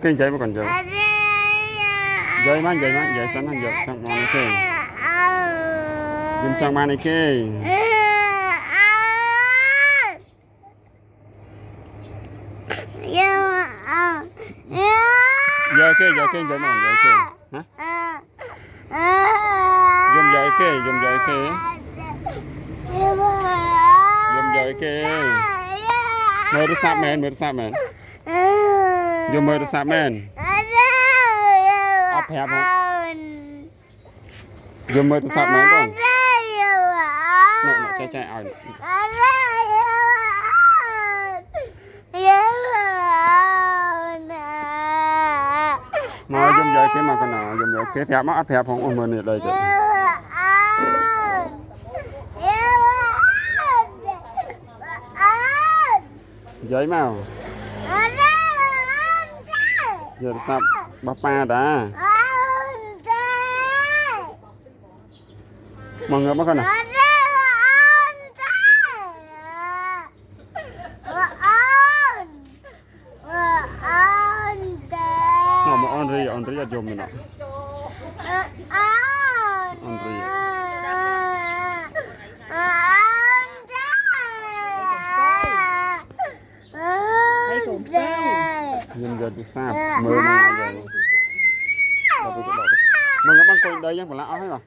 kinh chạy mà còn dậy dậy sẵn hàng dậy trong món này kê dùm trong món này kê giờ kê dậy mà còn dậy kê hả dùm dậy kê dùm dậy kê mơ được sạp mền dùm mơ được sạp mền áp hẹp không dùm mơ được sạp mền con nọ chạy ỏi mà dùm dậy cái mà con nào dùm dậy cái hẹp mà áp hẹp không ôm mơ này đây chạy giấy màu giờ sắp ba đã mọi người bắt con nào nó mà on ri là dùm mình nè on ri nhưng giờ thì sao mưa mà giờ mừng băng coi đây nhá còn lão hết rồi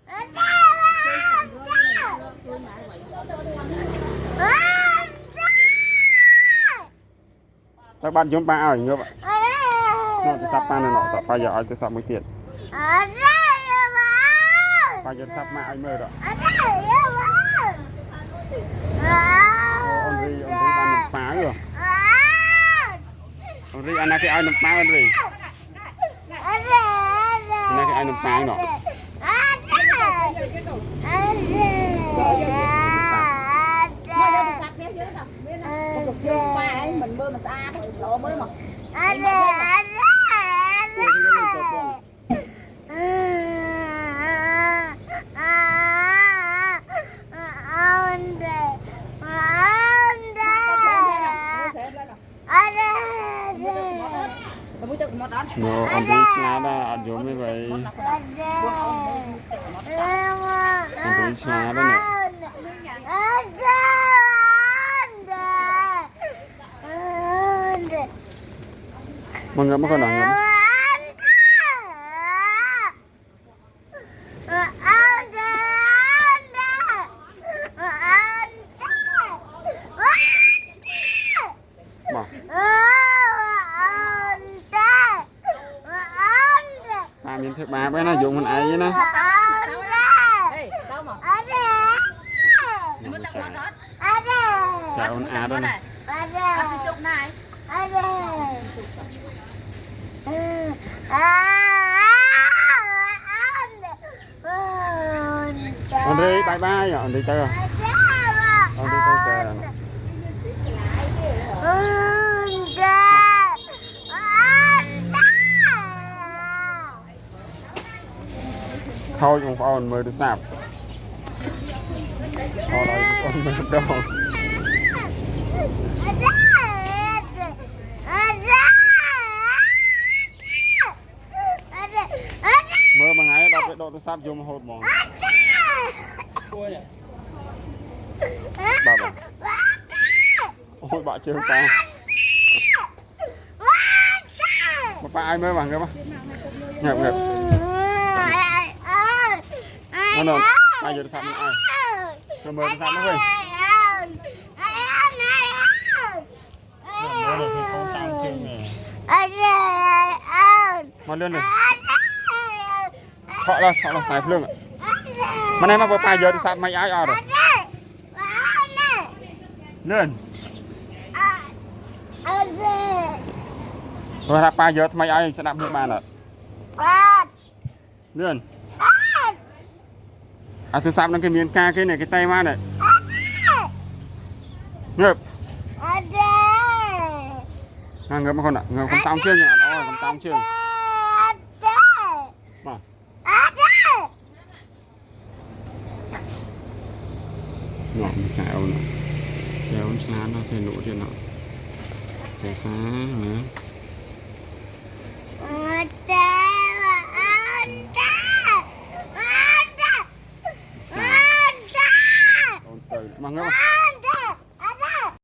các bạn chúng ta ở như vậy nó thì sắp pan này nọ tập bây giờ ai thì sắp mới tiền bây giờ sắp mà anh mơ rồi ông đi ăn một phá rồi ông đi ăn cái ai nằm phá rồi ăn cái ai nằm phá nọ mình bơi mình ta lộ mới mà nó ăn đi xa đó ăn giống như vậy ăn đi xa đó nè mọi người mới còn nào nhỉ miếng thứ ba bé nó dùng mình ấy nữa chào con á đó này on đi bye bye on đi tới rồi on đi tới xe rồi thôi con on mới được sạp thôi đây con mới được đâu mơ mà ngay đọc cái độ tôi sắp vô một hột mòn bà ôi bà chưa ta bà ai mới bằng cơ mà ngập nó bây giờ sắp ai nó mơ sắp nó về mà lên này thọ là xài phương ạ mà này mà vừa bây giờ thì sắp mấy ai rồi lên rồi là bây giờ mấy ai sẽ đạp nước bàn ạ lên à từ sắp nó cái miếng ca cái này cái tay ma này ngợp ngợp mà con ạ ngợp con tao chưa nhỉ đó con tao chưa mà ngọt trèo nó chơi nụ trên nó chơi xa nữa Rồi, mang nó.